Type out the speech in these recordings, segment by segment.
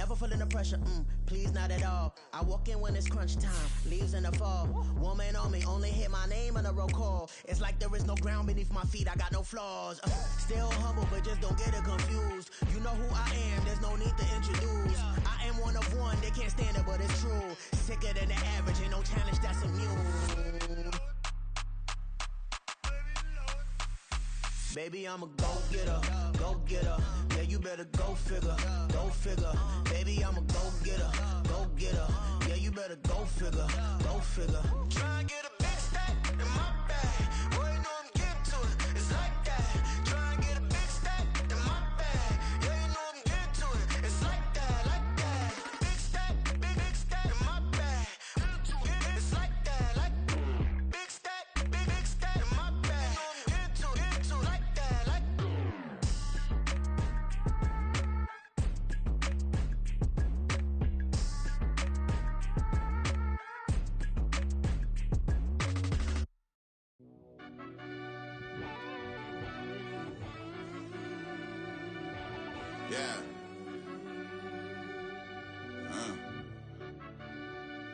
never feeling the pressure, please not at all. I walk in when it's crunch time, leaves in the fall. Woman on me, only hit my name on the roll call. It's like there is no ground beneath my feet, I got no flaws. Still humble, but just don't get it confused. You know who I am, there's no need to introduce. I am one of one, they can't stand it, but it's true. Sicker than the average, ain't no challenge that's immune. Baby, I'm a go-getter, go-getter. Yeah, you better go figure, go figure. Baby, I'm a go-getter, go-getter. Yeah, you better go figure, go figure. Try and get a big stack in my bag. Boy, you know I'm getting to it, it's like that. Try and get a big stack in my bag. Yeah, you know I'm getting to it, it's like that, like that. Big stack, big stack in my bag. It's like that, like big stack in my bag. You know I'm getting to it, like that, like. Yeah.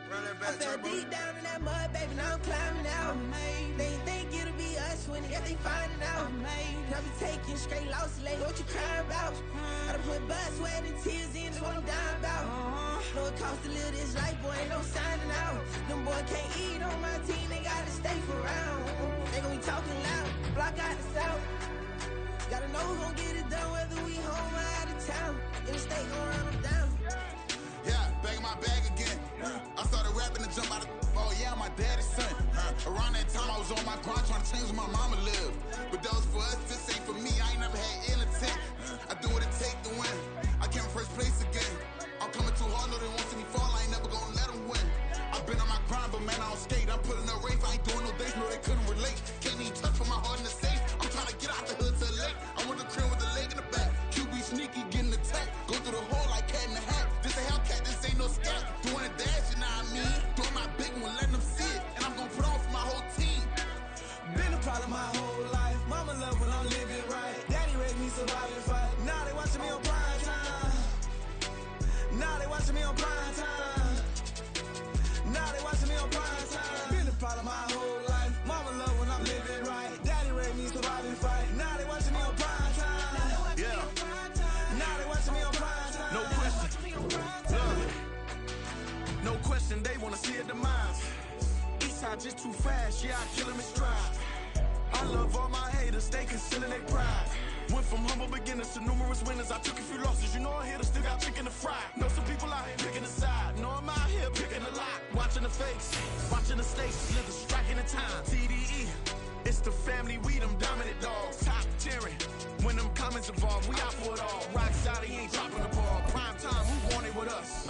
Run that back, I fell Turbo. deep down in that mud, baby, now I'm climbing out. They ain't think it'll be us when they finding out. I be taking straight losses lately, what you crying about? I done put blood, sweat, and tears in, that's what I'm dying about. Know it costs to live this life, boy, ain't no signing out. Them boy can't eat on my team, they gotta stay for round. They gon' be talking loud, block out the south. Gotta know who gon' get it done, whether we home or out of town. In the state, gon' run them down. Yeah, back in my bag again. I started rapping to jump out of. Oh yeah, I'm my daddy's son. Around that time I was on my grind trying to change where my mama lived. But that was for us, this ain't for me. I ain't never had ill intent. I do what it take to win. I came first place again. I'm coming too hard, no they won't see me fall. I ain't never gonna let them win. I've been on my grind, but man I don't skate. I'm putting up race, I ain't doing no days, no they couldn't relate. Can't even touch for my heart in the safe. I'm trying to get out the hood to the lake. I want the crib with the leg in the back. QB sneaky, getting attacked. Go through the hole like cat in the hat. This a Hellcat, this ain't no scat. Doing a dash, you know what I mean? Doing my big one, letting them see it. And I'm gonna put on for my whole team. Been a problem my whole life. Mama love when I'm living right. Daddy raised me survive and fight. Now they watching me on prime time. Now they watching me on prime time. Now they watching me on prime time. Been a problem my whole life. Mama love when I'm living right. Daddy raised me survive and fight. Now they watching me on prime time. Yeah. Now they watching me on prime time. No question. No question, they wanna see a demise. Eastside just too fast, yeah, I kill 'em in stride. I love all my haters, they concealing their pride. Went from humble beginners to numerous winners. I took a few losses, you know I'm here to still got chicken to fry. Know some people out here picking a side. Know I'm out here picking a lot. Watching the fakes, watching the stakes, slither, striking the time. TDE, it's the family, we them dominant dogs. Top tiering, when them comments involved, we out for it all. Rock side, he ain't dropping the ball. Prime time, who want it with us?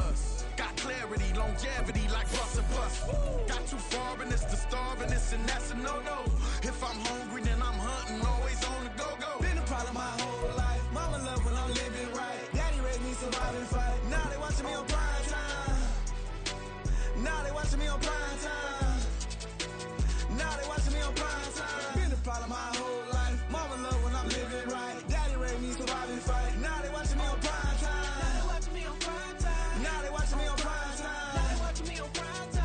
Got clarity, longevity, like bus and bus. Got too far and it's the starving, this and that's a no-no. If I'm hungry, then I'm hunting, always on the go-go. Been a problem my whole life. Mama love when I'm living right. Daddy raised me survive and fight. Now they watching me on prime time. Now they watching me on prime time. Now they watching me on prime time. Been a problem my whole life. Mama love when I'm living right. Daddy raised me survive and fight. Now they watching me on prime time. Now they watching me on prime time. Now they watching me on prime time. Now they watching me on prime time.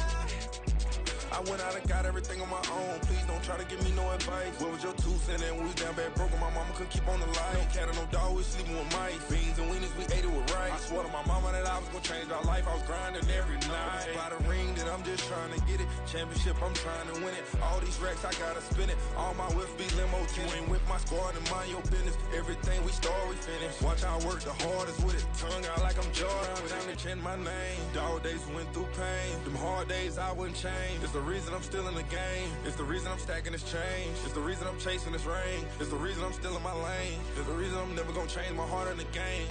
I went out and got everything on my own. Please don't try to give me no advice. What was your 2 cents and we was down bad broke and my mama couldn't keep on the light. No cat or no dog, we sleeping with mice. Beans and weenies, we ate it with rice. I swore to my mama that I was gonna change our life. I was grinding every night. By the ring that I'm just trying to get it. Championship, I'm trying to win it. All these racks, I gotta spin it. All my whips be limo tinted. Ain't with my squad and mind your business. Everything we start, we finish. Watch how I work the hardest with it. Tongue out like I'm Jordan. Without me change my name. Dog days went through pain. Them hard days I wouldn't change. It's the reason I'm still in the game. It's the reason I'm stacking this change. It's the reason I'm chasing this rain. It's the reason I'm still in my lane. It's the reason I'm never gonna change my heart in the game.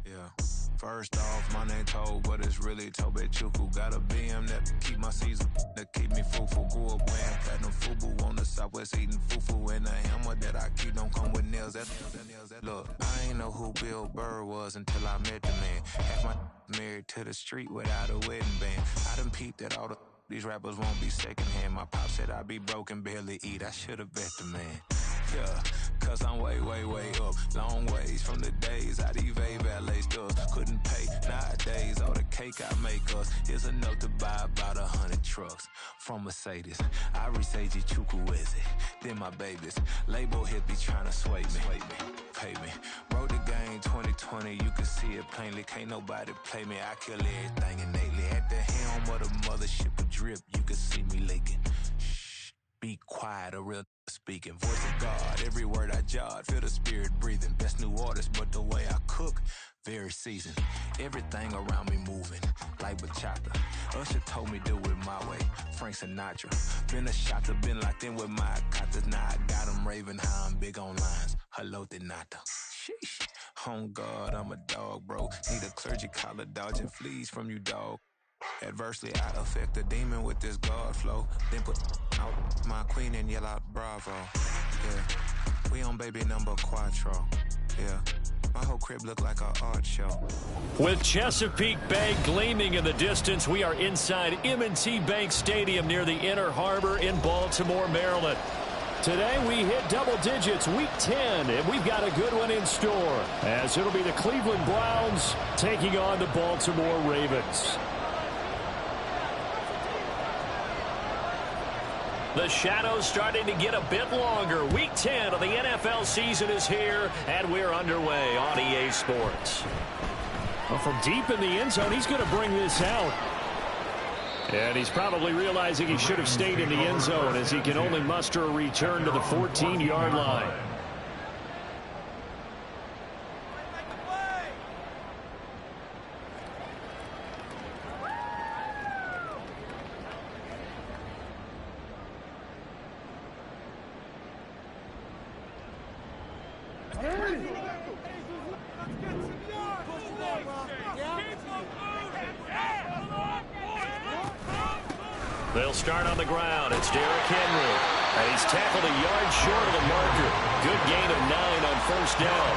Yeah. First off, my name Toe, but it's really Tobe Chuku. Got a BM that keep my season, that keep me fruitful. Grew up wearing platinum FUBU on the Southwest eating fufu. And the hammer that I keep don't come with nails. Look, I ain't know who Bill Burr was until I met the man. Half my married to the street without a wedding band. I done peeped at all these rappers won't be secondhand. My pop said I'd be broke and barely eat. I should've bet the man. Yeah, cause I'm way, way, way up. Long ways from the days I evade valet stores. Couldn't pay nowadays. All the cake I make us is enough to buy about 100 trucks. From Mercedes, I resage Chukwueze. Then my babies, label hit be trying to sway me. Pay me. Wrote the game 2020, you can see it plainly. Can't nobody play me. I kill everything innately. At the helm of the mothership of drip, you can see me leaking. Shh, be quiet, a real speaking. Voice of God, every word I jot. Feel the spirit breathing. Best new artist, but the way I cook, very seasoned. Everything around me moving, like bachata. Usher told me do it my way. Frank Sinatra. Been a shotter, been locked in with my katas. Now I got them raving how I'm big on lines. Hello, Denata. Sheesh. On God, I'm a dog, bro. Need a clergy collar, dodging fleas from you, dog. Adversely, I affect the demon with this God flow. Then put out my queen and yell out bravo. Yeah, we on baby number quattro. Yeah, my whole crib look like an art show. With Chesapeake Bay gleaming in the distance, we are inside M&T Bank Stadium near the Inner Harbor in Baltimore, Maryland. Today we hit double digits, week 10, and we've got a good one in store, as it'll be the Cleveland Browns taking on the Baltimore Ravens. The shadows starting to get a bit longer. Week 10 of the NFL season is here, and we're underway on EA Sports. Well, from deep in the end zone, he's going to bring this out. And he's probably realizing he should have stayed in the end zone, as he can only muster a return to the 14-yard line. They'll start on the ground. It's Derrick Henry. And he's tackled a yard short of the marker. Good gain of 9 on first down.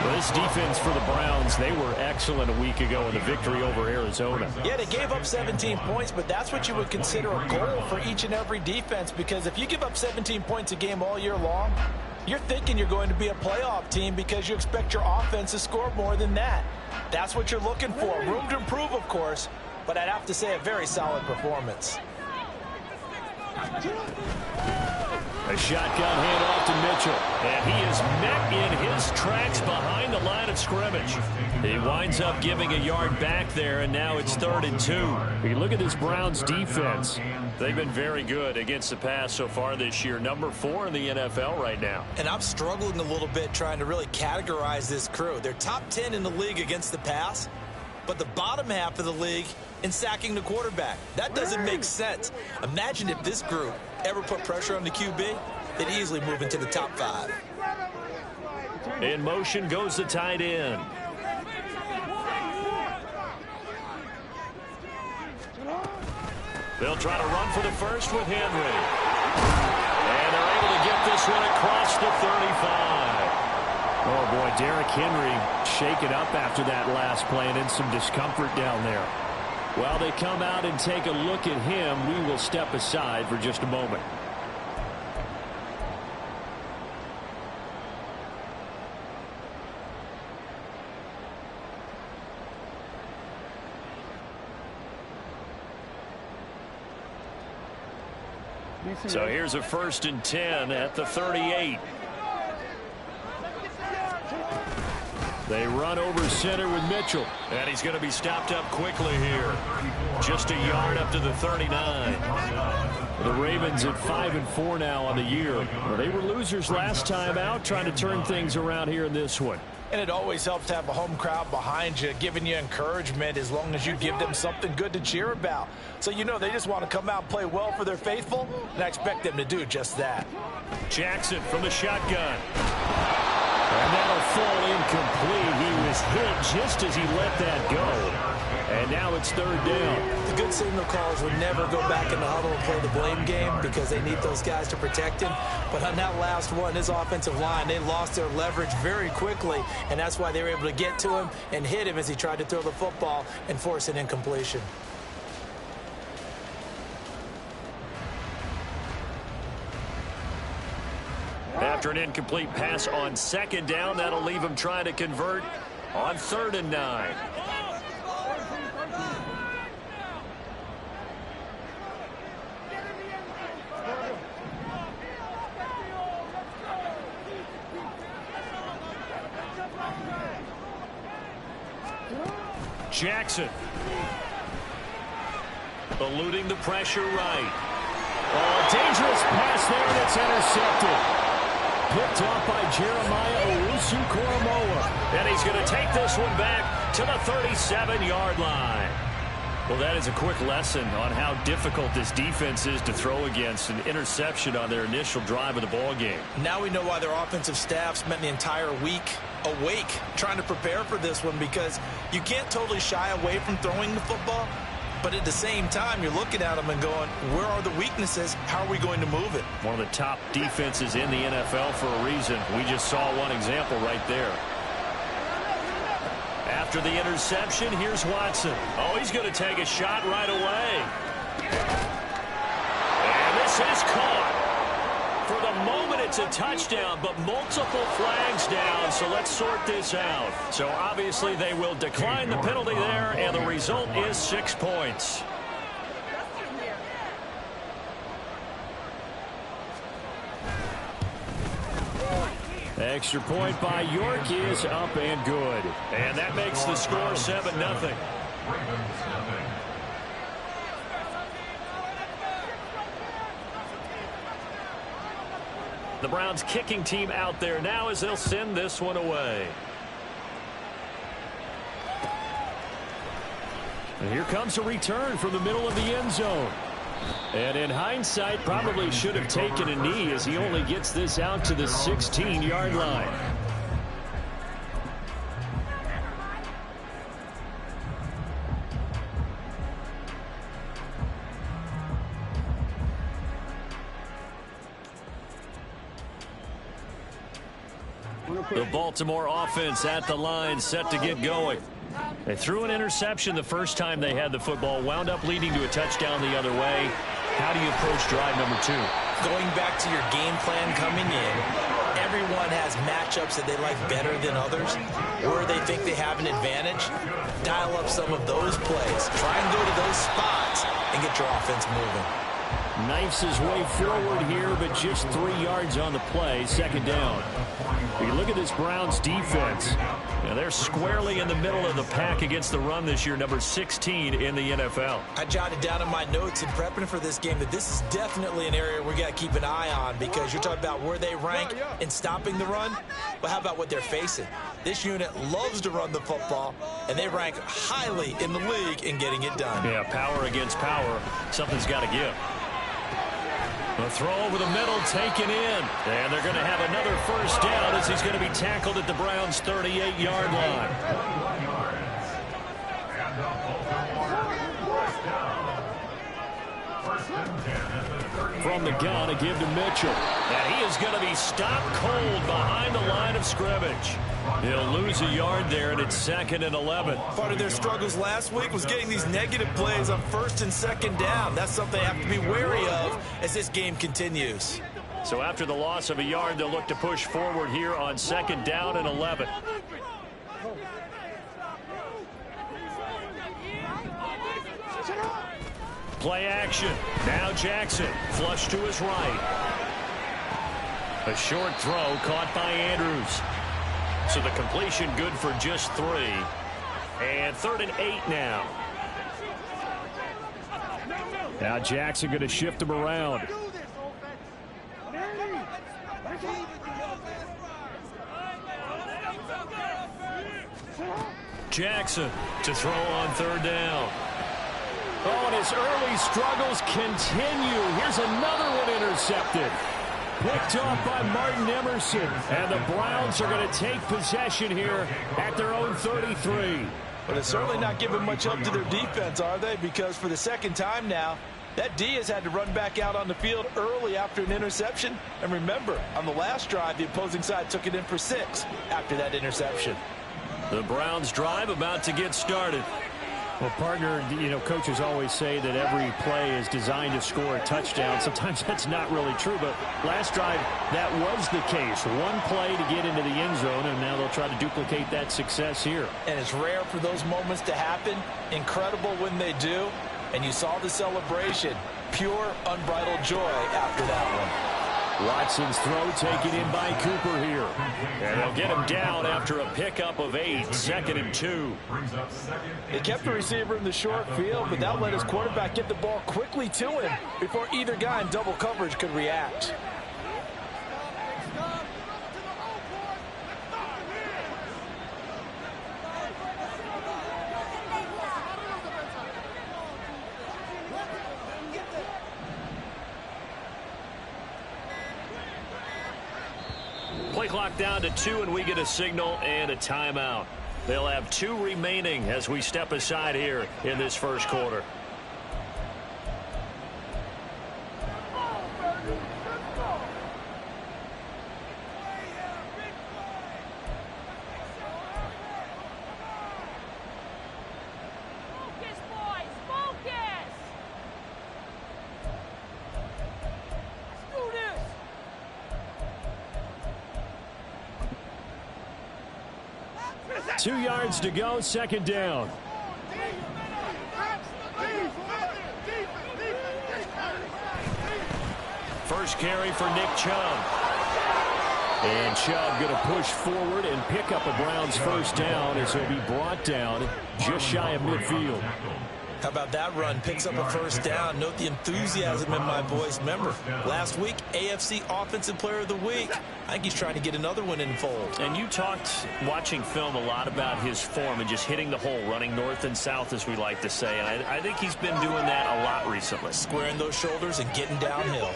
Well, this defense for the Browns, they were excellent a week ago in the victory over Arizona. Yeah, they gave up 17 points, but that's what you would consider a goal for each and every defense, because if you give up 17 points a game all year long, you're thinking you're going to be a playoff team because you expect your offense to score more than that. That's what you're looking for. Room to improve, of course, but I'd have to say a very solid performance. A shotgun handoff to Mitchell, and he is met in his tracks behind the line of scrimmage. He winds up giving a yard back there, and now it's 3rd and 2. You look at this Browns defense. They've been very good against the pass so far this year. Number 4 in the NFL right now. And I'm struggling a little bit trying to really categorize this crew. They're top 10 in the league against the pass, but the bottom half of the league in sacking the quarterback. That doesn't make sense. Imagine if this group ever put pressure on the QB, they'd easily move into the top 5. In motion goes the tight end. They'll try to run for the first with Henry. And they're able to get this one across the 35. Oh, boy, Derrick Henry shaken up after that last play and in some discomfort down there. While they come out and take a look at him, we will step aside for just a moment. So here's a 1st and 10 at the 38. They run over center with Mitchell. And he's going to be stopped up quickly here. Just a yard up to the 39. The Ravens at 5-4 now on the year. Well, they were losers last time out, trying to turn things around here in this one. And it always helps to have a home crowd behind you, giving you encouragement as long as you give them something good to cheer about. So you know they just want to come out and play well for their faithful, and I expect them to do just that. Jackson from the shotgun. And that'll fall incomplete. He was hit just as he let that go. And now it's third down. The good signal callers would never go back in the huddle and play the blame game because they need those guys to protect him. But on that last one, his offensive line, they lost their leverage very quickly, and that's why they were able to get to him and hit him as he tried to throw the football and force an incompletion. After an incomplete pass on second down, that'll leave him trying to convert on 3rd and 9. Jackson. Eluding the pressure right. Oh, a dangerous pass there, and it's intercepted. Picked off by Jeremiah Owusu-Koramoah. And he's going to take this one back to the 37-yard line. Well, that is a quick lesson on how difficult this defense is to throw against. An interception on their initial drive of the ball game. Now we know why their offensive staff spent the entire week awake trying to prepare for this one, because you can't totally shy away from throwing the football. But at the same time, you're looking at them and going, where are the weaknesses? How are we going to move it? One of the top defenses in the NFL for a reason. We just saw one example right there. After the interception, here's Watson. Oh, he's going to take a shot right away. And this is caught. For the moment, it's a touchdown, but multiple flags down, so let's sort this out. So obviously they will decline the penalty there, and the result is 6 points. Extra point by York is up and good. And that makes the score 7-0. The Browns kicking team out there now as they'll send this one away. And here comes a return from the middle of the end zone. And in hindsight, probably should have taken a knee as he only gets this out to the 16-yard line. The Baltimore offense at the line, set to get going. They threw an interception the first time they had the football, wound up leading to a touchdown the other way. How do you approach drive number 2? Going back to your game plan coming in, everyone has matchups that they like better than others, where they think they have an advantage. Dial up some of those plays. Try and go to those spots and get your offense moving. Knifes his way forward here, but just 3 yards on the play, 2nd down. You look at this Browns defense. Now they're squarely in the middle of the pack against the run this year, number 16 in the NFL. I jotted down in my notes in prepping for this game that this is definitely an area we got to keep an eye on, because you're talking about where they rank in stopping the run. But how about what they're facing? This unit loves to run the football, and they rank highly in the league in getting it done. Yeah, power against power. Something's got to give. The throw over the middle taken in. And they're going to have another first down as he's going to be tackled at the Browns' 38-yard line. From the gun, a give to Mitchell. And he is going to be stopped cold behind the line of scrimmage. He'll lose a yard there, and it's 2nd and 11. Part of their struggles last week was getting these negative plays on 1st and 2nd down. That's something they have to be wary of as this game continues. So after the loss of a yard, they'll look to push forward here on 2nd down and 11. Play action. Now Jackson. Flush to his right. A short throw caught by Andrews. So the completion good for just 3. And 3rd and 8 now. Now Jackson going to shift him around. Jackson to throw on 3rd down. Oh, and his early struggles continue. Here's another one intercepted. Picked off by Martin Emerson. And the Browns are going to take possession here at their own 33. But it's certainly not giving much up to their defense, are they? Because for the second time now, that D has had to run back out on the field early after an interception. And remember, on the last drive, the opposing side took it in for 6 after that interception. The Browns drive about to get started. Well, partner, coaches always say that every play is designed to score a touchdown. Sometimes that's not really true, but last drive, that was the case. One play to get into the end zone, and now they'll try to duplicate that success here. And it's rare for those moments to happen. Incredible when they do. And you saw the celebration. Pure, unbridled joy after that one. Watson's throw taken in by Cooper here. And they'll get him down after a pickup of 8, 2nd and 2. They kept the receiver in the short field, but that let his quarterback get the ball quickly to him before either guy in double coverage could react. Play clock down to 2, and we get a signal and a timeout. They'll have 2 remaining as we step aside here in this first quarter. Two yards to go, 2nd down. First carry for Nick Chubb. And Chubb going to push forward and pick up a Browns first down as he'll be brought down just shy of midfield. How about that run? Picks up a first down. Note the enthusiasm in my voice. Remember, last week, AFC Offensive Player of the Week. I think he's trying to get another one in the fold. And you talked, watching film, a lot about his form and just hitting the hole, running north and south, as we like to say. And I think he's been doing that a lot recently. Squaring those shoulders and getting downhill.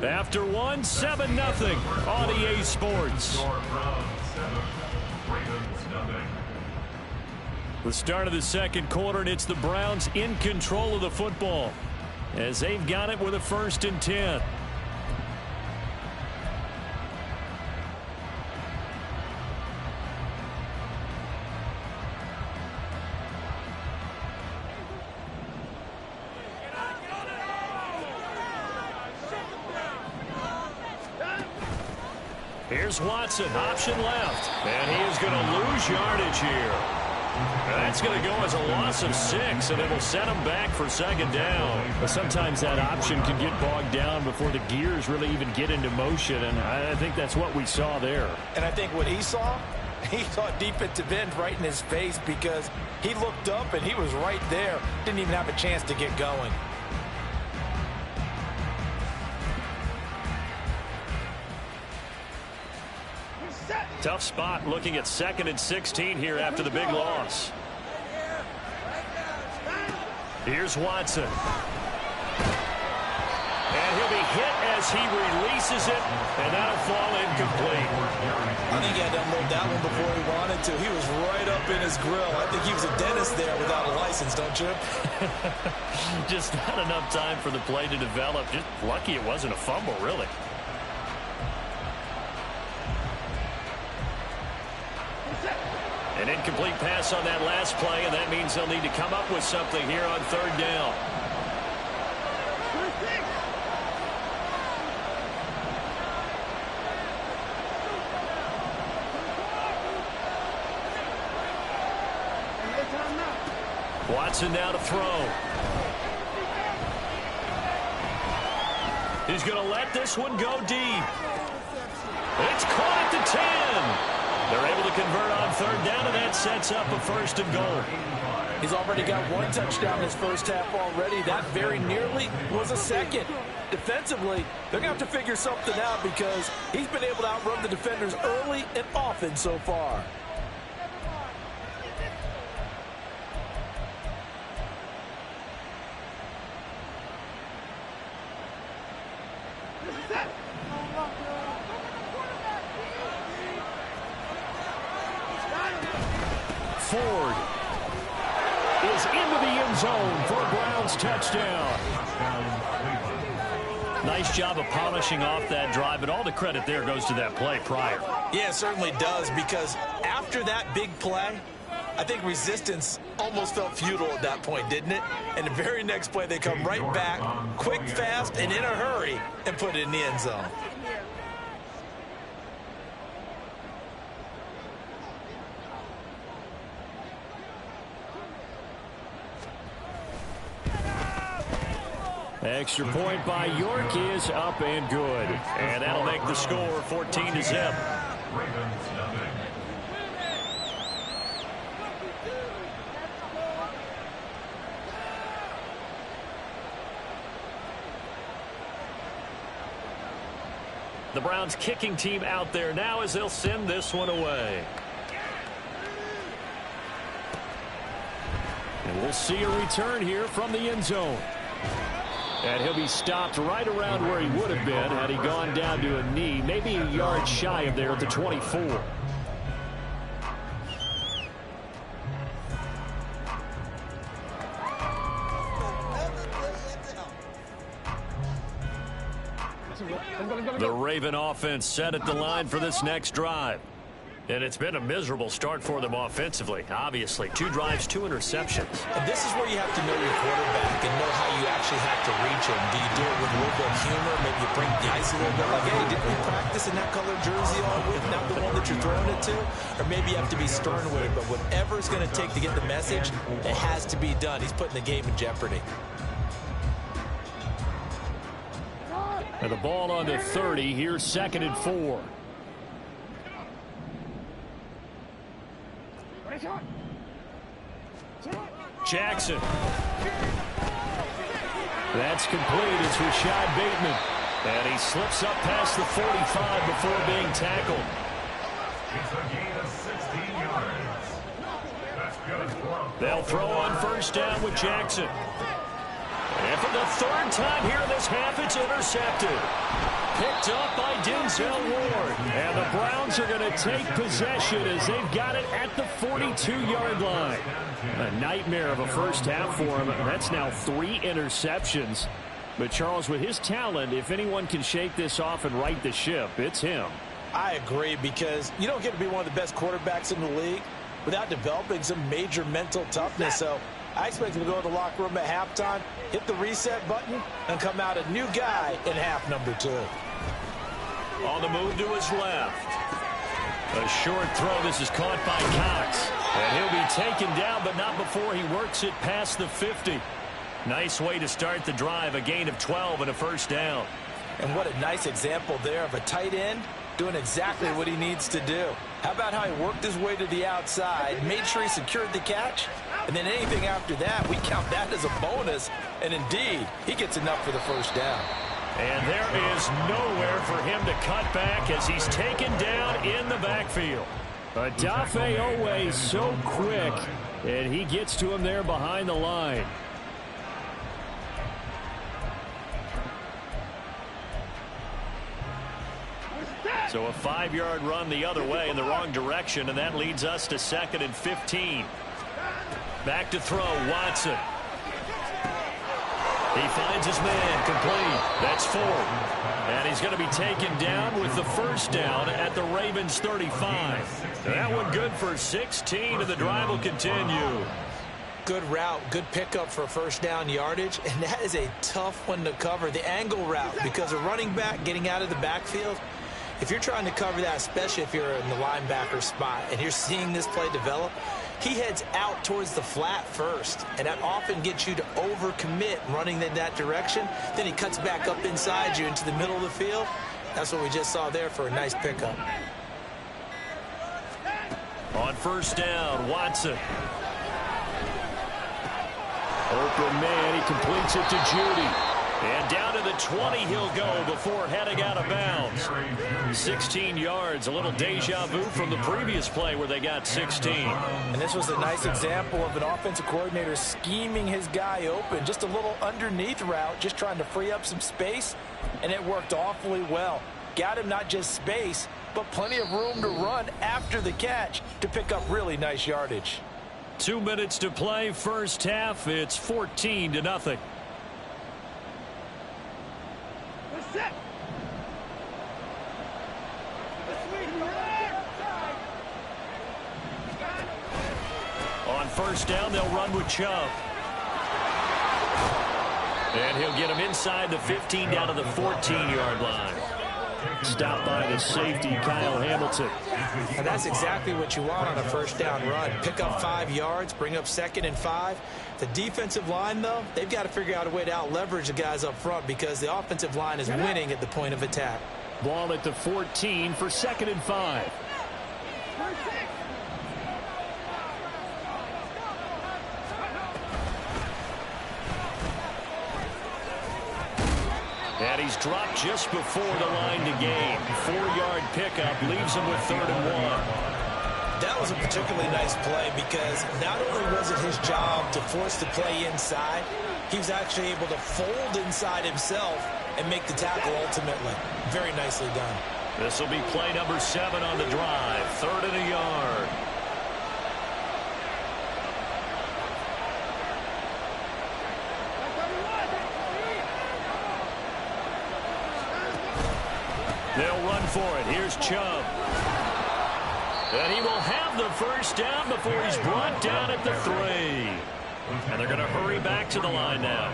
After 1, 7-0 on EA Sports. The start of the second quarter, and it's the Browns in control of the football as they've got it with a 1st and 10. Here's Watson, option left, and he is going to lose yardage here. That's going to go as a loss of 6, and it'll set him back for 2nd down. But sometimes that option can get bogged down before the gears really even get into motion, and I think that's what we saw there. And I think what he saw defensive end right in his face because he looked up and he was right there. Didn't even have a chance to get going. Tough spot looking at 2nd and 16 here after the big loss. Here's Watson. And he'll be hit as he releases it, and that'll fall incomplete. I think he had to unload that one before he wanted to. He was right up in his grill. I think he was a dentist there without a license, don't you? Just not enough time for the play to develop. Just lucky it wasn't a fumble, really. An incomplete pass on that last play, and that means they'll need to come up with something here on 3rd down. Watson now to throw. He's going to let this one go deep. It's caught at the 10. They're able to convert on 3rd down, and that sets up a 1st and goal. He's already got 1 touchdown in his first half already. That very nearly was a 2nd. Defensively, they're going to have to figure something out because he's been able to outrun the defenders early and often so far. Ford is into the end zone for a Browns touchdown. Nice job of polishing off that drive, but all the credit there goes to that play prior. Yeah, it certainly does, because after that big play, I think resistance almost felt futile at that point, didn't it? And the very next play, they come right back, quick, fast, and in a hurry, and put it in the end zone. Extra point by York is up and good. And that'll make the score 14-0. The Browns kicking team out there now as they'll send this one away. And we'll see a return here from the end zone. And he'll be stopped right around where he would have been had he gone down to a knee, maybe a yard shy of there at the 24. The Raven offense set at the line for this next drive. And it's been a miserable start for them offensively. Obviously, 2 drives, 2 interceptions. And this is where you have to know your quarterback and know how you actually have to reach him. Do you do it with a little bit of humor? Maybe you break the ice a little bit, like, hey, didn't we practice in that colored jersey all week, not the one that you're throwing it to? Or maybe you have to be stern with it. But whatever it's going to take to get the message, it has to be done. He's putting the game in jeopardy. And the ball on the 30. Here's 2nd and 4. Jackson. That's complete. It's Rashad Bateman. And he slips up past the 45 before being tackled. It's a gain of 16 yards. That's good. They'll throw on first down with Jackson. And for the 3rd time here in this half, it's intercepted. Picked up by Denzel Ward. And the Browns are going to take possession as they've got it at the 42-yard line. A nightmare of a first half for him. That's now 3 interceptions. But, Charles, with his talent, if anyone can shake this off and right the ship, it's him. I agree, because you don't get to be one of the best quarterbacks in the league without developing some major mental toughness. So I expect him to go to the locker room at halftime, hit the reset button, and come out a new guy in half number 2. On the move to his left. A short throw. This is caught by Cox. And he'll be taken down, but not before he works it past the 50. Nice way to start the drive. A gain of 12 and a first down. And what a nice example there of a tight end doing exactly what he needs to do. How about how he worked his way to the outside, made sure he secured the catch, and then anything after that, we count that as a bonus. And indeed, he gets enough for the first down. And there is nowhere for him to cut back as he's taken down in the backfield. Odafe Oweh so quick, and he gets to him there behind the line. So a 5-yard run the other way in the wrong direction, and that leads us to 2nd and 15. Back to throw, Watson. He finds his man, complete. That's 4. And he's going to be taken down with the first down at the Ravens 35. That one good for 16, and the drive will continue. Good route, good pickup for first down yardage, and that is a tough one to cover. The angle route, because a running back getting out of the backfield, if you're trying to cover that, especially if you're in the linebacker spot and you're seeing this play develop, he heads out towards the flat first, and that often gets you to overcommit running in that direction. Then he cuts back up inside you into the middle of the field. That's what we just saw there for a nice pickup. On first down, Watson. Open man, he completes it to Judy. And down to the 20 he'll go before heading out of bounds. 16 yards, a little deja vu from the previous play where they got 16. And this was a nice example of an offensive coordinator scheming his guy open. Just a little underneath route, just trying to free up some space, and it worked awfully well. Got him not just space, but plenty of room to run after the catch to pick up really nice yardage. 2 minutes to play, first half. It's 14-0. On first down, they'll run with Chubb. And he'll get him inside the 15 down to the 14-yard line. Stopped by the safety, Kyle Hamilton. And that's exactly what you want on a first down run. Pick up 5 yards, bring up 2nd and 5. The defensive line, though, they've got to figure out a way to out-leverage the guys up front because the offensive line is winning at the point of attack. Ball at the 14 for 2nd and 5. And he's dropped just before the line to gain. 4-yard pickup leaves him with 3rd and 1. That was a particularly nice play because not only was it his job to force the play inside, he was actually able to fold inside himself and make the tackle ultimately. Very nicely done. This will be play number 7 on the drive. 3rd and a yard. They'll run for it. Here's Chubb. And he will have the first down before he's brought down at the 3. And they're going to hurry back to the line now.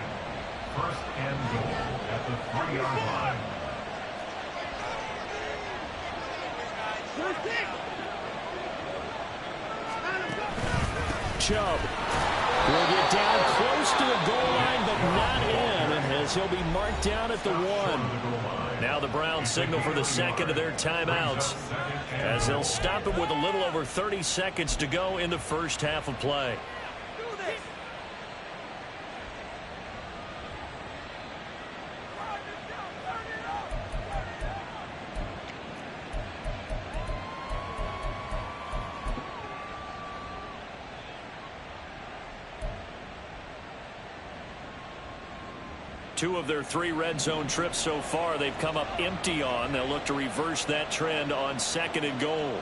First and goal at the 3-yard line. Chubb will get down close to the goal line, but not in, as he'll be marked down at the 1. Now the Browns signal for the second of their timeouts, as they'll stop it with a little over 30 seconds to go in the first half of play. Two of their 3 red zone trips so far they've come up empty on. They'll look to reverse that trend on 2nd and goal.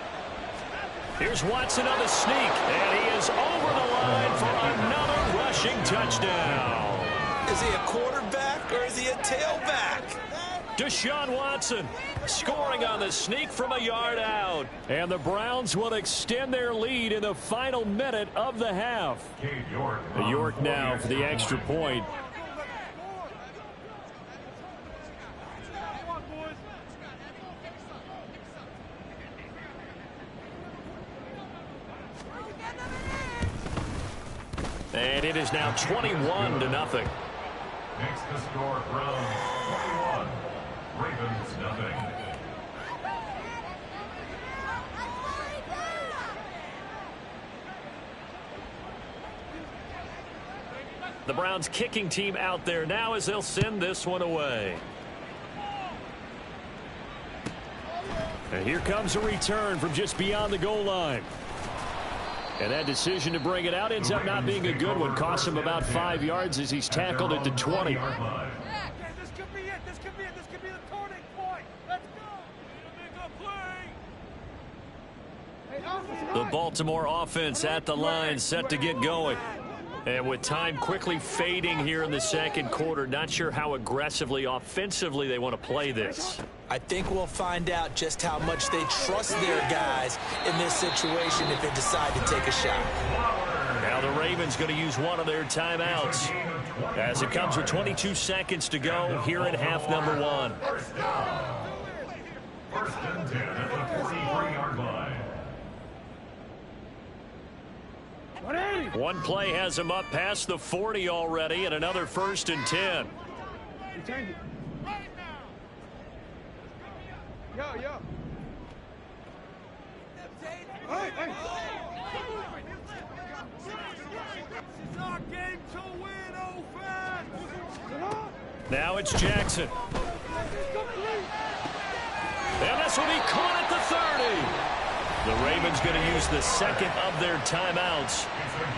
Here's Watson on the sneak, and he is over the line for another rushing touchdown. Is he a quarterback or is he a tailback? Deshaun Watson scoring on the sneak from a yard out. And the Browns will extend their lead in the final minute of the half. York now for the extra point. And it is now 21-0. Makes the score Browns 21, Ravens nothing. The Browns kicking team out there now as they'll send this one away. And here comes a return from just beyond the goal line. And that decision to bring it out ends up not being a good one. Costs him about 5 yards as he's tackled at the 20. This could be it. This could be it. This could be the turning point. Let's go. The Baltimore offense at the line, set to get going. And with time quickly fading here in the second quarter, not sure how aggressively, offensively they want to play this. I think we'll find out just how much they trust their guys in this situation if they decide to take a shot. Now the Ravens going to use one of their timeouts as it comes with 22 seconds to go here in half number 1. First and 10 at the 43-yard line. One play has him up past the 40 already, and another 1st and 10. Yo. Hey. This is our game to win, old fans. Now it's Jackson. And this will be caught at the 30. The Ravens going to use the second of their timeouts.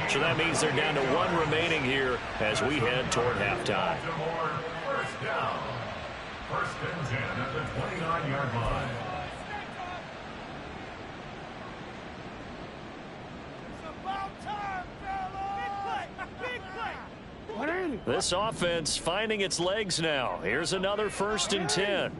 So that means they're down to 1 remaining here as we head toward halftime. First down. First and 10 at the 29-yard line. It's about time This offense finding its legs now. Here's another 1st and 10.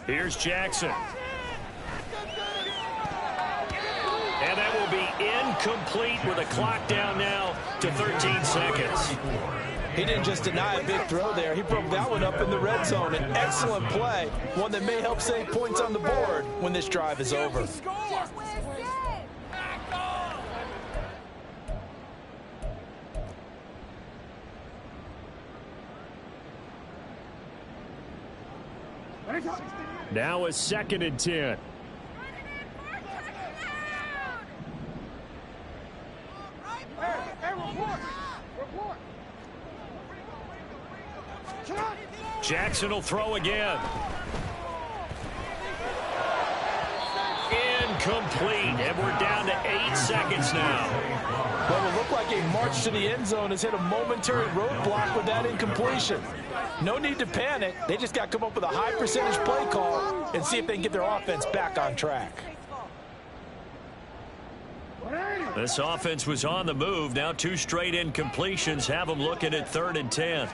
Here's Jackson. And that will be incomplete with a clock down now to 13 seconds. He didn't just deny a big throw there. He broke that one up in the red zone. An excellent play, one that may help save points on the board when this drive is over. Now a 2nd and 10. Jackson will throw again. Incomplete, and we're down to 8 seconds now. Well, it looked like a march to the end zone has hit a momentary roadblock with that incompletion. No need to panic. They just got to come up with a high percentage play call and see if they can get their offense back on track. This offense was on the move. Now 2 straight incompletions have them looking at 3rd and 10.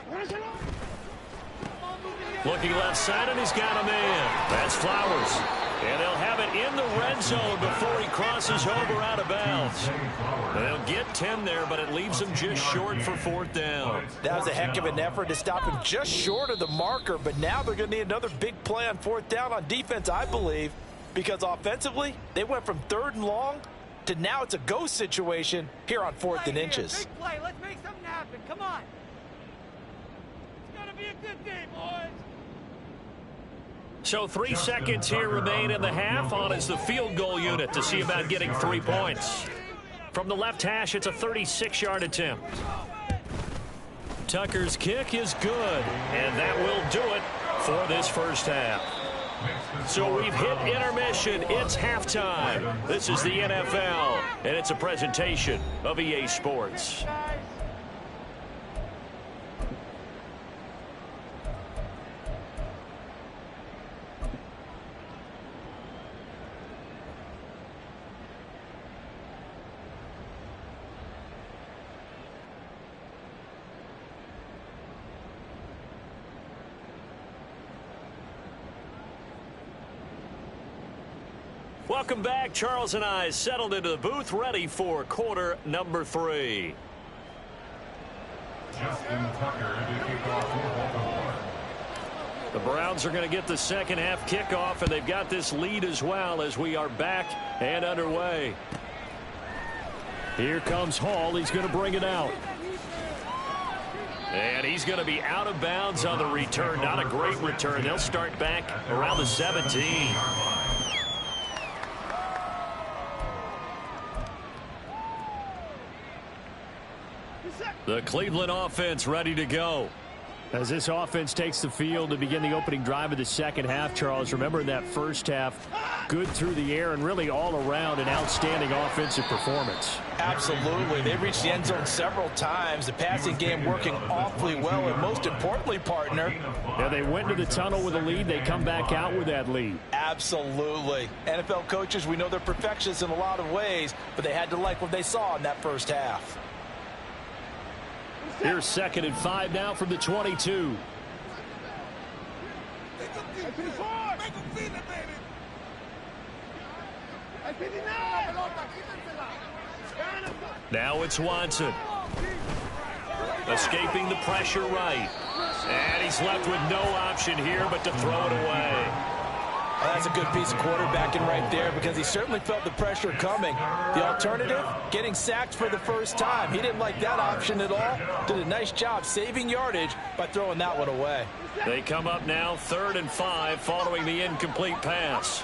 Looking left side, and he's got a man. That's Flowers. And they'll have it in the red zone before he crosses over out of bounds. They'll get 10 there, but it leaves them just short for 4th down. That was a heck of an effort to stop him just short of the marker, but now they're going to need another big play on 4th down on defense, I believe, because offensively, they went from 3rd and long to now it's a go situation here on 4th and inches. Big play. Let's make something happen. Come on. It's going to be a good day, boys. So 3 seconds here remain in the half. On is the field goal unit to see about getting 3 points. From the left hash, it's a 36-yard attempt. Tucker's kick is good, and that will do it for this first half. So we've hit intermission. It's halftime. This is the NFL, and it's a presentation of EA Sports. Welcome back. Charles and I settled into the booth, ready for quarter number 3. Justin Tucker to kick off for Baltimore. The Browns are going to get the second half kickoff, and they've got this lead as well as we are back and underway. Here comes Hall. He's going to bring it out. And he's going to be out of bounds on the return. Not a great return. They'll start back around the 17. The Cleveland offense ready to go. As this offense takes the field to begin the opening drive of the second half, Charles, remember in that first half, good through the air and really all around an outstanding offensive performance. Absolutely. They reached the end zone several times. The passing game working awfully well, and most importantly, partner. Yeah, they went to the tunnel with a lead. They come back out with that lead. Absolutely. NFL coaches, we know they're perfectionists in a lot of ways, but they had to like what they saw in that first half. Here's 2nd and 5 now from the 22. Now it's Watson. Escaping the pressure right. And he's left with no option here but to throw it away. Well, that's a good piece of quarterbacking right there because he certainly felt the pressure coming. The alternative, getting sacked for the first time. He didn't like that option at all. Did a nice job saving yardage by throwing that one away. They come up now 3rd and 5 following the incomplete pass.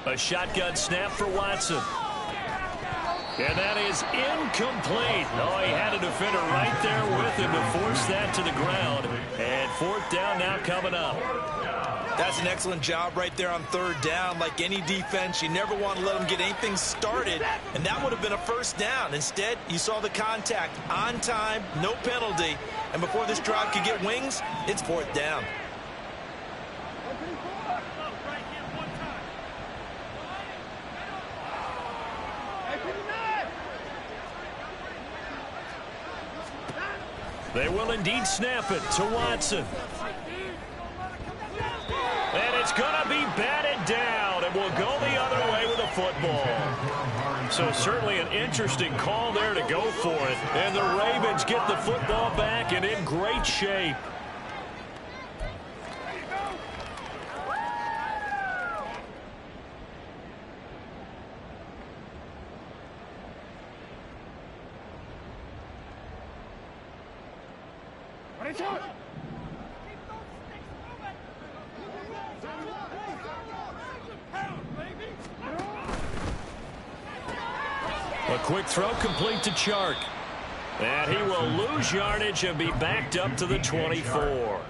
A shotgun snap for Watson. And that is incomplete. Oh, he had a defender right there with him to force that to the ground. And 4th down now coming up. That's an excellent job right there on third down. Like any defense, you never want to let them get anything started, and that would have been a first down. Instead, you saw the contact on time, no penalty, and before this drive could get wings, it's fourth down. They will indeed snap it to Watson. And it's going to be batted down, and will go the other way with the football. So certainly an interesting call there to go for it. And the Ravens get the football back and in great shape. A quick throw complete to Chark. And he will lose yardage and be backed up to the 24.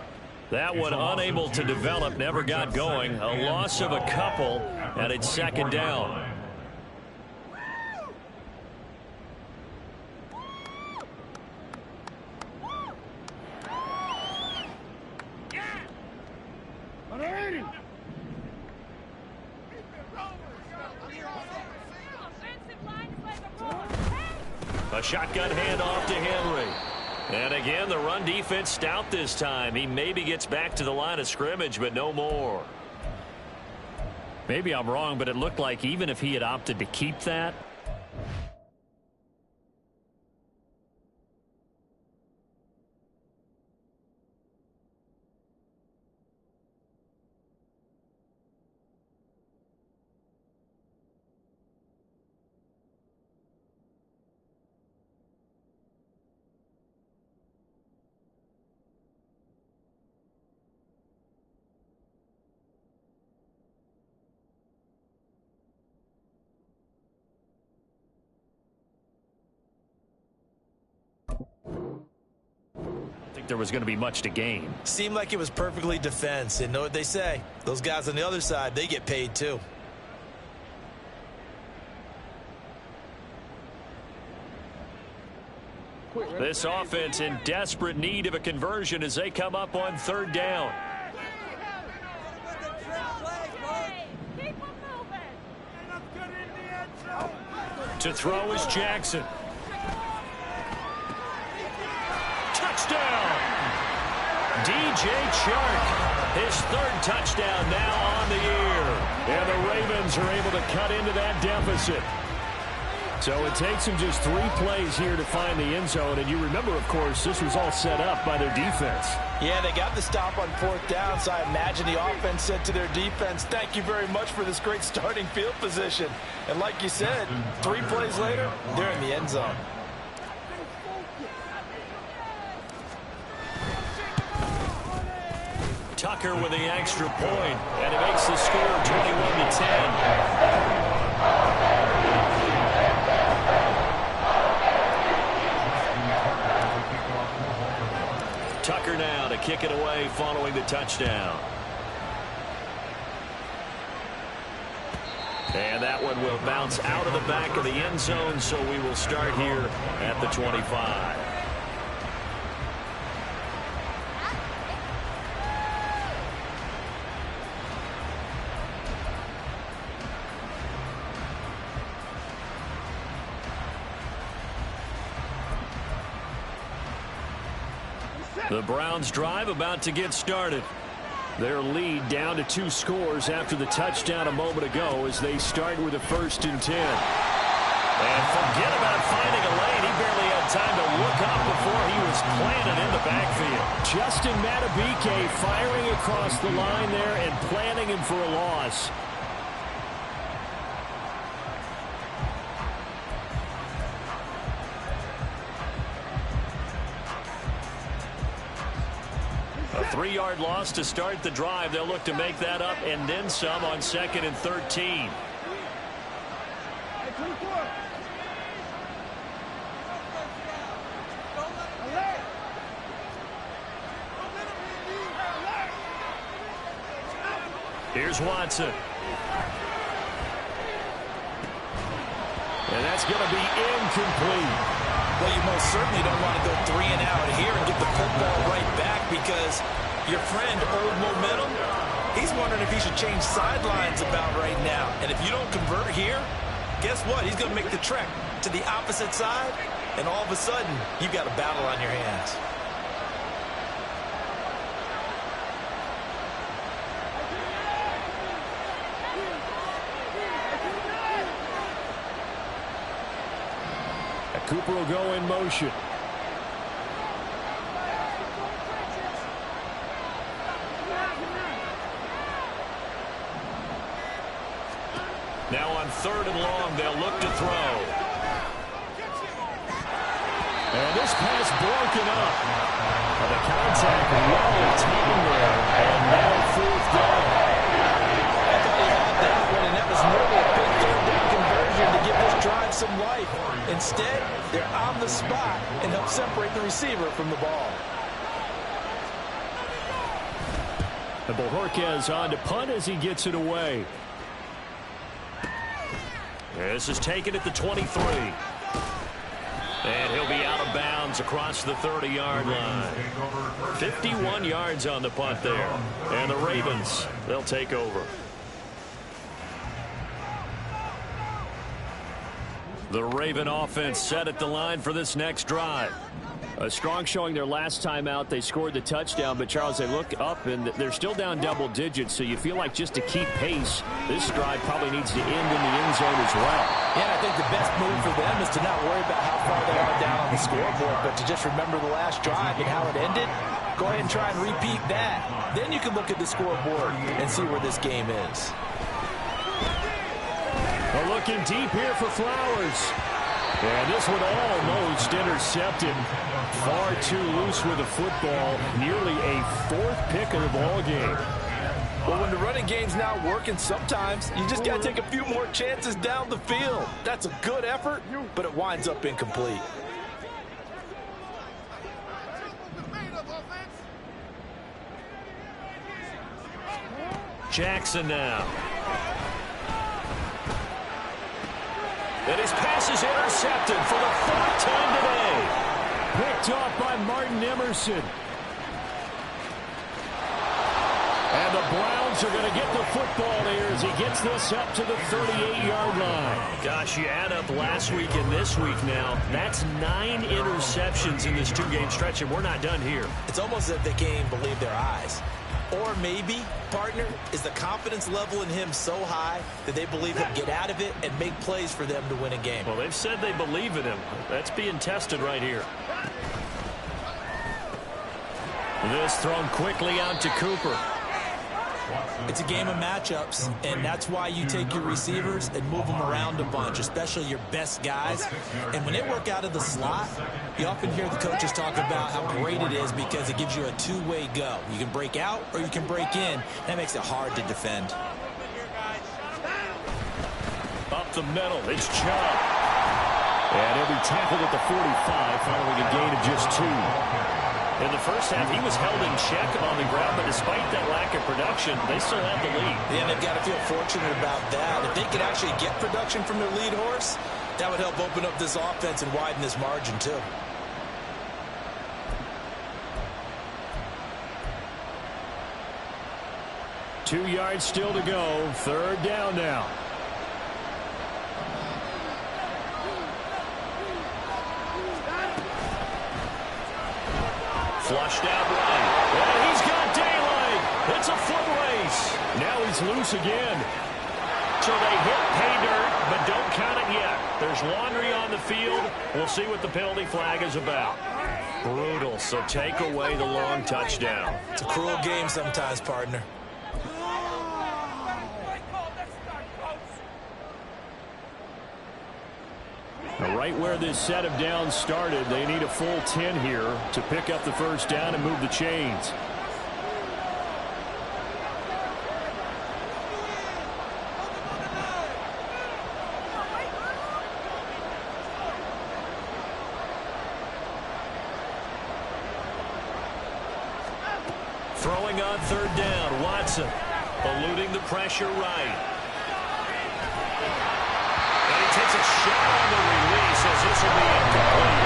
That one unable to develop, never got going. A loss of a couple, and it's second down. A shotgun handoff to Henry. And again, the run defense stout this time. He maybe gets back to the line of scrimmage, but no more. Maybe I'm wrong, but it looked like even if he had opted to keep that, there was going to be much to gain. Seemed like it was perfectly defense, and know what they say. Those guys on the other side, they get paid too. This offense in desperate need of a conversion as they come up on third down. To throw is Jackson. Touchdown! DJ Chark, his third touchdown now on the year. And the Ravens are able to cut into that deficit. So it takes them just 3 plays here to find the end zone. And you remember, of course, this was all set up by their defense. Yeah, they got the stop on fourth down, so I imagine the offense said to their defense, thank you very much for this great starting field position. And like you said, 3 plays later, they're in the end zone. Tucker with the extra point, and it makes the score 21-10. Tucker now to kick it away following the touchdown. And that one will bounce out of the back of the end zone, so we will start here at the 25. The Browns drive about to get started. Their lead down to 2 scores after the touchdown a moment ago as they start with a 1st and 10. And forget about finding a lane. He barely had time to look up before he was planted in the backfield. Justin Madubuike firing across the line there and planting him for a loss. A 3-yard loss to start the drive. They'll look to make that up and then some on 2nd and 13. Here's Watson. And that's going to be incomplete. Well, you most certainly don't want to go 3 and out here and get the football right back because your friend, Old Momentum, he's wondering if he should change sidelines about right now. And if you don't convert here, guess what? He's going to make the trek to the opposite side, and all of a sudden, you've got a battle on your hands. Cooper will go in motion. Now on 3rd and long, they'll look to throw. And this pass broken up. And the contact well taken there. And now 4th down. I thought he had that one, and that was nearly a big 3rd down conversion to give this drive some life. Instead, they're on the spot and help separate the receiver from the ball. And Bojorquez on to punt as he gets it away. This is taken at the 23. And he'll be out of bounds across the 30-yard line. 51 yards on the punt there. And the Ravens, they'll take over. The Raven offense set at the line for this next drive. A strong showing their last time out. They scored the touchdown, but Charles, they look up and they're still down double digits, so you feel like just to keep pace, this drive probably needs to end in the end zone as well. Yeah, I think the best move for them is to not worry about how far they are down on the scoreboard, but to just remember the last drive and how it ended. Go ahead and try and repeat that. Then you can look at the scoreboard and see where this game is. Well, looking deep here for Flowers. And this one almost intercepted. Far too loose with the football. Nearly a 4th pick of the ball game. Well, when the running game's not working, sometimes you just got to take a few more chances down the field. That's a good effort, but it winds up incomplete. Jackson now. And his pass is intercepted for the 4th time today. Picked off by Martin Emerson. And the Browns are going to get the football here as he gets this up to the 38-yard line. Gosh, you add up last week and this week now. That's 9 interceptions in this 2-game stretch, and we're not done here. It's almost as if they can't even believe their eyes. Or maybe, partner, is the confidence level in him so high that they believe he'll get out of it and make plays for them to win a game. Well, they've said they believe in him. That's being tested right here. This thrown quickly out to Cooper. It's a game of matchups, and that's why you take your receivers and move them around a bunch, especially your best guys. And when they work out of the slot, you often hear the coaches talk about how great it is because it gives you a two-way go. You can break out or you can break in. That makes it hard to defend. Up the middle, it's Chubb. And he'll be tackled at the 45 following a gain of just 2. In the first half, he was held in check on the ground, but despite that lack of production, they still have the lead. Yeah, they've got to feel fortunate about that. If they could actually get production from their lead horse, that would help open up this offense and widen this margin, too. Two yards still to go. 3rd down now. Flushed out right. And he's got daylight. It's a foot race. Now he's loose again. So they hit pay dirt, but don't count it yet. There's laundry on the field. We'll see what the penalty flag is about. Brutal, so take away the long touchdown. It's a cruel game sometimes, partner. Now, right where this set of downs started, they need a full 10 here to pick up the first down and move the chains. Throwing on 3rd down, Watson. eluding the pressure right. And he takes a shot on the release as this will be incomplete.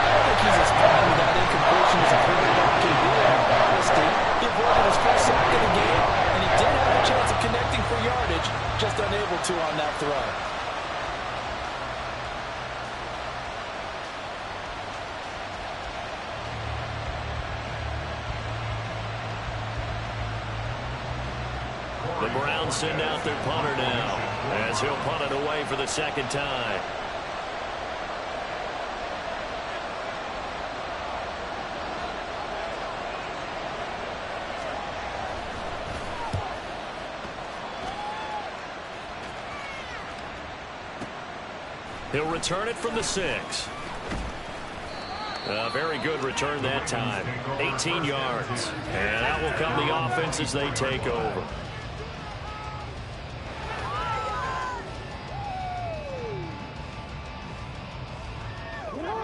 I think he's as fine with that incompletion as a quarterback can do. Honesty, he avoided his first sack of the game, and he did have a chance of connecting for yardage, just unable to on that throw. The Browns send out their punter now, as he'll punt it away for the second time. He'll return it from the 6. A very good return that time. 18 yards. And out will come the offense as they take over.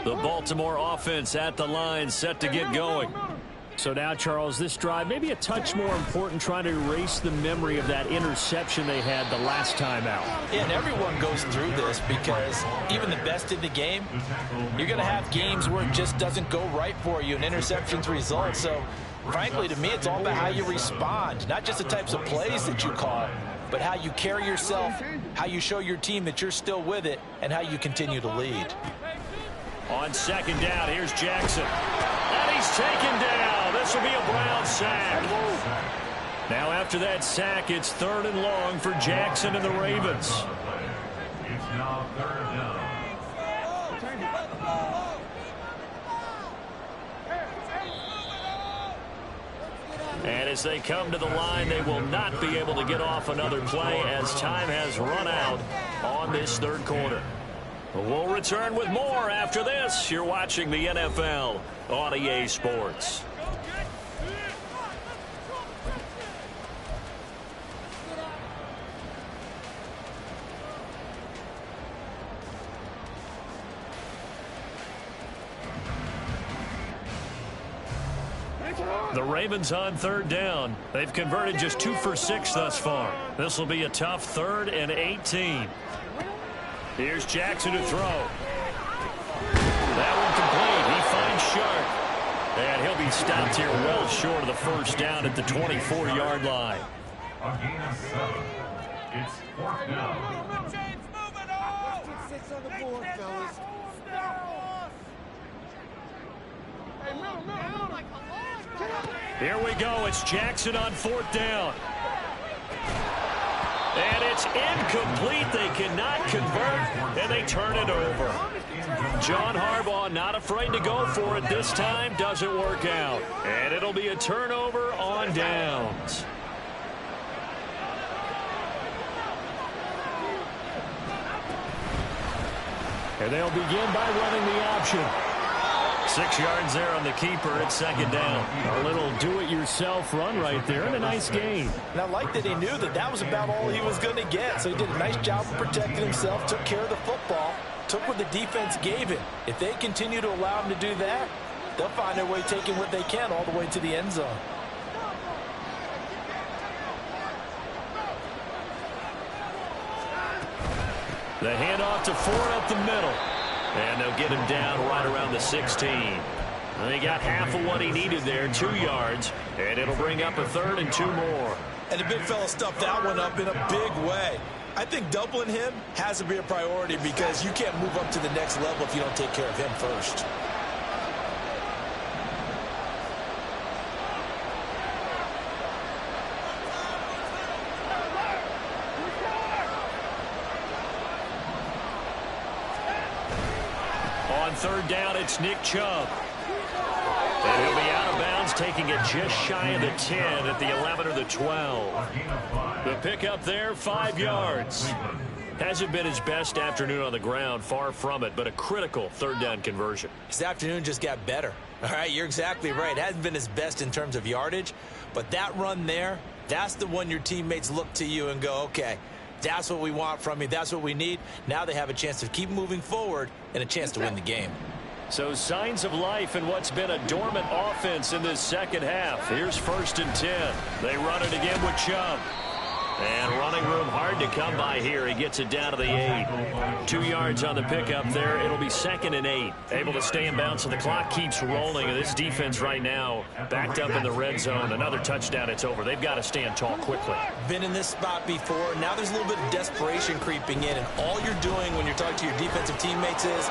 The Baltimore offense at the line, set to get going. So now, Charles, this drive maybe a touch more important, trying to erase the memory of that interception they had the last time out. Yeah, and everyone goes through this because even the best in the game, you're going to have games where it just doesn't go right for you, and interceptions result. So, frankly, to me, it's all about how you respond, not just the types of plays that you call, but how you carry yourself, how you show your team that you're still with it, and how you continue to lead. On second down, here's Jackson. And he's taken down. This will be a Brown sack. Now after that sack, it's 3rd and long for Jackson and the Ravens. It's now 3rd down. And as they come to the line, they will not be able to get off another play as time has run out on this 3rd quarter. We'll return with more after this. You're watching the NFL on EA Sports. The Ravens on 3rd down. They've converted just 2 for 6 thus far. This will be a tough 3rd and 18. Here's Jackson to throw. That one complete. He finds Sharp. And he'll be stopped here well short of the first down at the 24-yard line. A gain of 7. It's 4th down. Six on the board, fellas. Here we go. It's Jackson on 4th down. And it's incomplete. They cannot convert, and they turn it over. John Harbaugh not afraid to go for it this time. Doesn't work out. And it'll be a turnover on downs. And they'll begin by running the option. 6 yards there on the keeper at 2nd down. A little do-it-yourself run right there, and a nice gain. And I like that he knew that that was about all he was going to get. So he did a nice job of protecting himself, took care of the football, took what the defense gave him. If they continue to allow him to do that, they'll find their way taking what they can all the way to the end zone. The handoff to Ford up the middle. And they'll get him down right around the 16. And he got half of what he needed there, 2 yards. And it'll bring up a 3rd and 2 more. And the big fella stuffed that one up in a big way. I think doubling him has to be a priority because you can't move up to the next level if you don't take care of him first. On 3rd down, it's Nick Chubb. And he'll be out of bounds, taking it just shy of the 10 at the 11 or the 12. The pickup there, 5 yards. Hasn't been his best afternoon on the ground, far from it, but a critical 3rd down conversion. His afternoon just got better. All right, you're exactly right. It hasn't been his best in terms of yardage, but that run there, that's the one your teammates look to you and go, okay, that's what we want from you. That's what we need. Now they have a chance to keep moving forward and a chance to win the game. So signs of life in what's been a dormant offense in this second half. Here's 1st and 10. They run it again with Chubb. And running room hard to come by here. He gets it down to the 8. 2 yards on the pickup there. It'll be 2nd and 8. Able to stay in bounds, so the clock keeps rolling. And this defense right now backed up in the red zone. Another touchdown, it's over. They've got to stand tall quickly. Been in this spot before. Now there's a little bit of desperation creeping in. And all you're doing when you're talking to your defensive teammates is...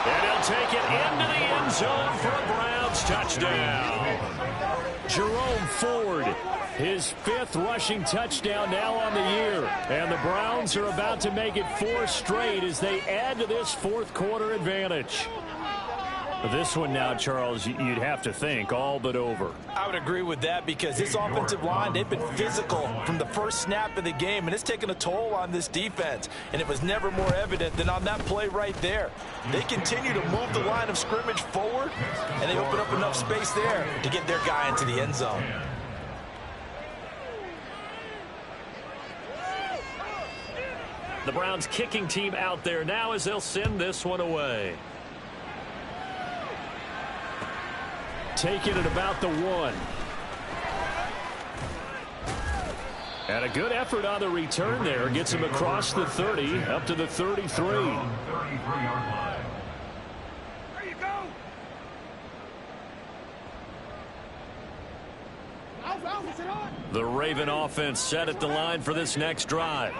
And he'll take it into the end zone for a Browns touchdown. Jerome Ford, his 5th rushing touchdown now on the year. And the Browns are about to make it 4 straight as they add to this 4th quarter advantage. This one now, Charles, you'd have to think all but over. I would agree with that because this offensive line, they've been physical from the first snap of the game, and it's taken a toll on this defense. And it was never more evident than on that play right there. They continue to move the line of scrimmage forward, and they open up enough space there to get their guy into the end zone. The Browns kicking team out there now as they'll send this one away. Taking it about the 1. And a good effort on the return there. Gets him across the 30, up to the 33. There you go. The Raven offense set at the line for this next drive.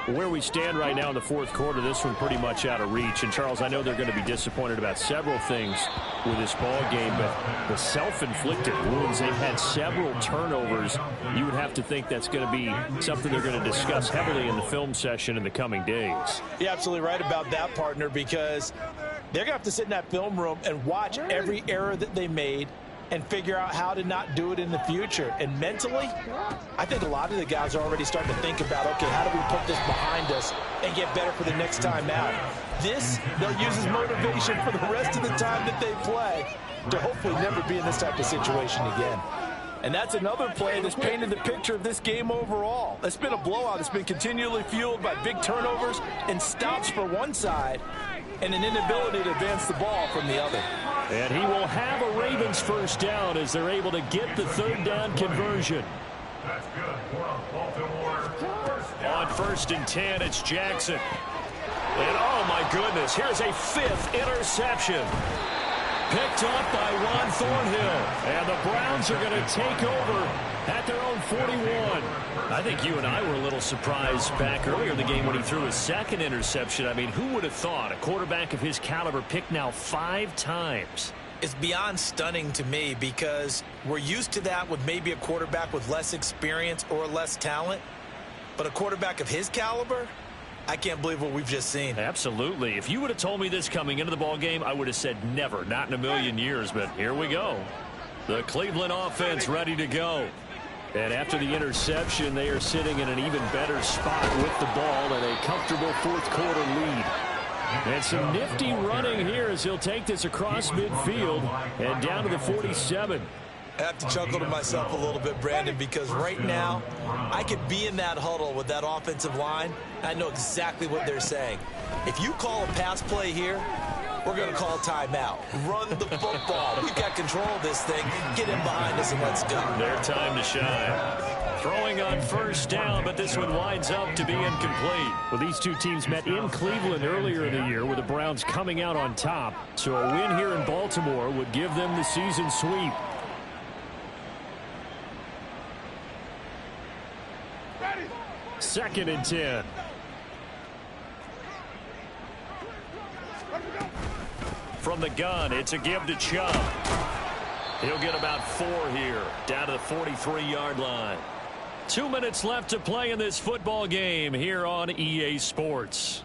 Where we stand right now in the 4th quarter, this one pretty much out of reach. And, Charles, I know they're going to be disappointed about several things with this ball game, but the self-inflicted wounds, they've had several turnovers. You would have to think that's going to be something they're going to discuss heavily in the film session in the coming days. You're absolutely right about that, partner, because they're going to have to sit in that film room and watch every error that they made and figure out how to not do it in the future. And mentally, I think a lot of the guys are already starting to think about, okay, how do we put this behind us and get better for the next time out? This, they'll use as motivation for the rest of the time that they play to hopefully never be in this type of situation again. And that's another play that's painted the picture of this game overall. It's been a blowout. It's been continually fueled by big turnovers and stops for one side and an inability to advance the ball from the other. And he will have a Ravens first down as they're able to get the 3rd down conversion. That's good for Baltimore. On 1st and 10, it's Jackson. And, oh, my goodness, here's a 5th interception. Picked up by Juan Thornhill. And the Browns are going to take over at their own 41. I think you and I were a little surprised back earlier in the game when he threw his 2nd interception. I mean, who would have thought a quarterback of his caliber picked now 5 times? It's beyond stunning to me because we're used to that with maybe a quarterback with less experience or less talent. But a quarterback of his caliber, I can't believe what we've just seen. Absolutely. If you would have told me this coming into the ball game, I would have said never, not in a million years. But here we go. The Cleveland offense ready to go. And after the interception, they are sitting in an even better spot with the ball and a comfortable 4th quarter lead. And some nifty running here as he'll take this across midfield and down to the 47. I have to chuckle to myself a little bit, Brandon, because right now I could be in that huddle with that offensive line. I know exactly what they're saying. If you call a pass play here, we're going to call timeout. Run the football. We've got control of this thing. Get in behind us and let's go. Their time to shine. Throwing on 1st down, but this one winds up to be incomplete. Well, these two teams met in Cleveland earlier in the year with the Browns coming out on top. So a win here in Baltimore would give them the season sweep. Ready. 2nd and 10. From the gun, it's a give to Chubb. He'll get about 4 here, down to the 43-yard line. 2 minutes left to play in this football game here on EA Sports.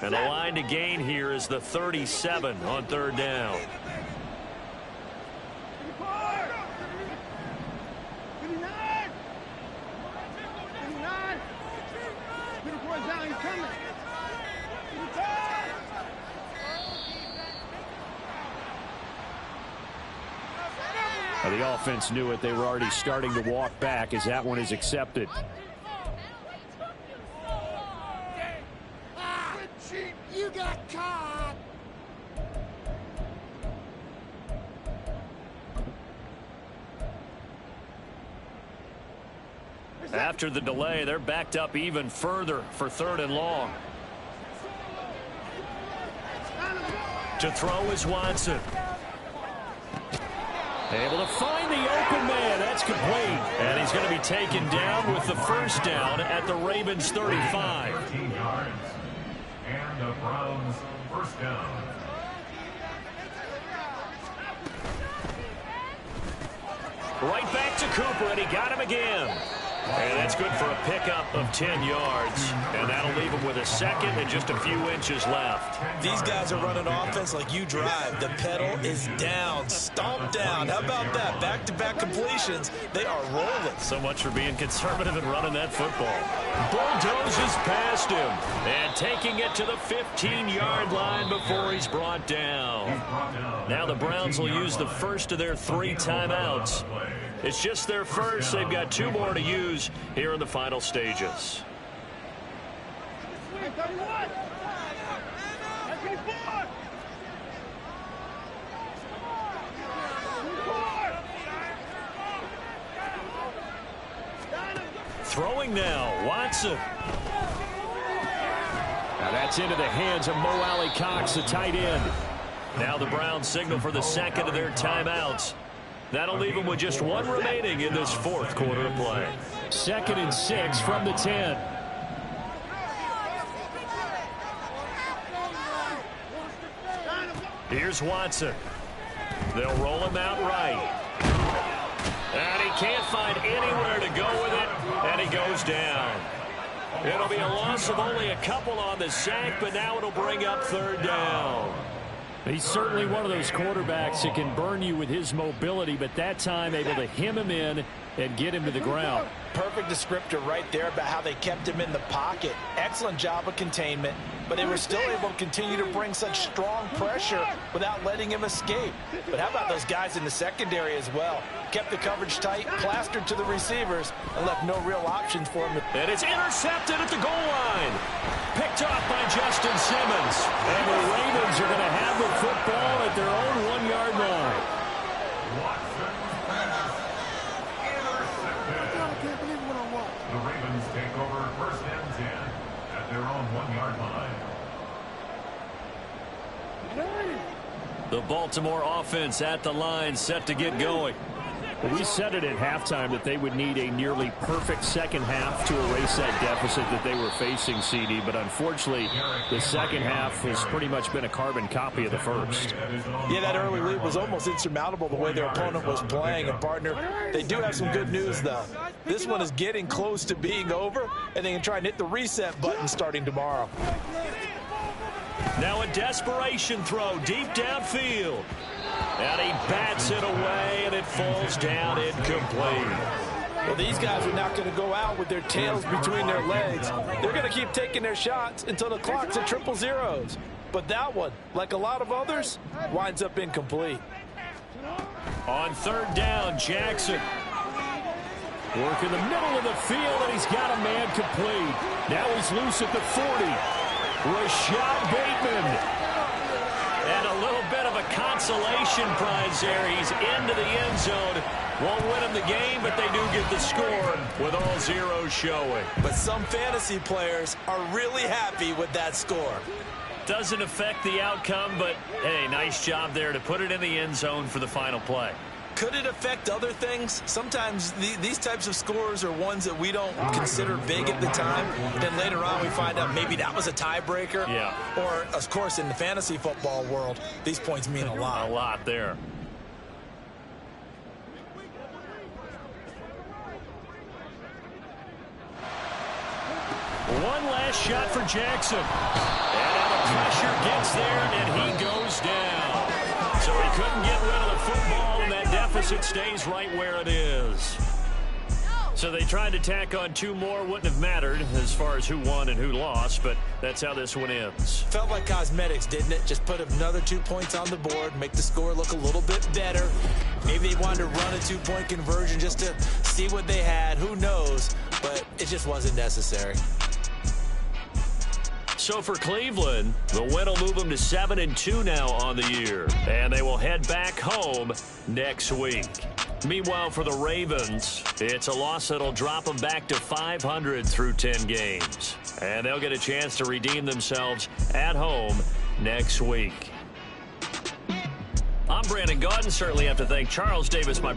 And the line to gain here is the 37 on 3rd down. The offense knew it. They were already starting to walk back as that one is accepted. You got caught. After the delay, they're backed up even further for 3rd and long. To throw is Watson. Able to find the open man. That's complete. And he's going to be taken down with the first down at the Ravens 35. 13 yards. And the Browns first down. Right back to Cooper, and he got him again. And that's good for a pickup of 10 yards. And that'll leave him with a second and just a few inches left. These guys are running offense like you drive. The pedal is down, stomped down. How about that? Back-to-back completions. They are rolling. So much for being conservative and running that football. Bulldozes past him. And taking it to the 15-yard line before he's brought down. Now the Browns will use the first of their 3 timeouts. It's just their first. They've got 2 more to use here in the final stages. Throwing now, Watson. Now that's into the hands of Mo Alley-Cox, the tight end. Now the Browns signal for the second of their timeouts. That'll leave them with just 1 remaining in this 4th quarter of play. 2nd and 6 from the 10. Here's Watson. They'll roll him out right. And he can't find anywhere to go with it, and he goes down. It'll be a loss of only a couple on the sack, but now it'll bring up 3rd down. He's certainly one of those quarterbacks that can burn you with his mobility, but that time able to hem him in and get him to the ground. Perfect descriptor right there about how they kept him in the pocket. Excellent job of containment, but they were still able to continue to bring such strong pressure without letting him escape. But how about those guys in the secondary as well? Kept the coverage tight, plastered to the receivers, and left no real options for him. And it's intercepted at the goal line. Picked off by Justin Simmons. And the Ravens are going to have the football at their own 1-yard line. The Ravens take over 1st and 10 at their own 1-yard line. The Baltimore offense at the line, set to get going. Well, we said it at halftime that they would need a nearly perfect second half to erase that deficit that they were facing, CD. But unfortunately, the second half has pretty much been a carbon copy of the first. Yeah, that early lead was almost insurmountable the way their opponent was playing. And, partner, they do have some good news, though. This one is getting close to being over, and they can try and hit the reset button starting tomorrow. Now a desperation throw deep downfield. And he bats it away, and it falls down incomplete. Well, these guys are not going to go out with their tails between their legs. They're going to keep taking their shots until the clock's at 000. But that one, like a lot of others, winds up incomplete. On 3rd down, Jackson. Work in the middle of the field, and he's got a man complete. Now he's loose at the 40. Rashad Bateman. And a little bit of a consolation prize there. He's into the end zone. Won't win him the game, but they do get the score with all zeros showing. But some fantasy players are really happy with that score. Doesn't affect the outcome, but, hey, nice job there to put it in the end zone for the final play. Could it affect other things? Sometimes these types of scores are ones that we don't consider big at the time. Then later on we find out maybe that was a tiebreaker. Yeah. Or, of course, in the fantasy football world, these points mean a lot. A lot there. One last shot for Jackson. And now the pressure gets there, and he goes down. So he couldn't get rid of the football, and that deficit stays right where it is. So they tried to tack on 2 more. Wouldn't have mattered as far as who won and who lost, but that's how this one ends. Felt like cosmetics, didn't it? Just put another 2 points on the board, make the score look a little bit better. Maybe they wanted to run a 2-point conversion just to see what they had. Who knows? But it just wasn't necessary. So for Cleveland, the win will move them to 7-2 now on the year. And they will head back home next week. Meanwhile, for the Ravens, it's a loss that'll drop them back to 500 through 10 games. And they'll get a chance to redeem themselves at home next week. I'm Brandon Gaudin. Certainly have to thank Charles Davis, my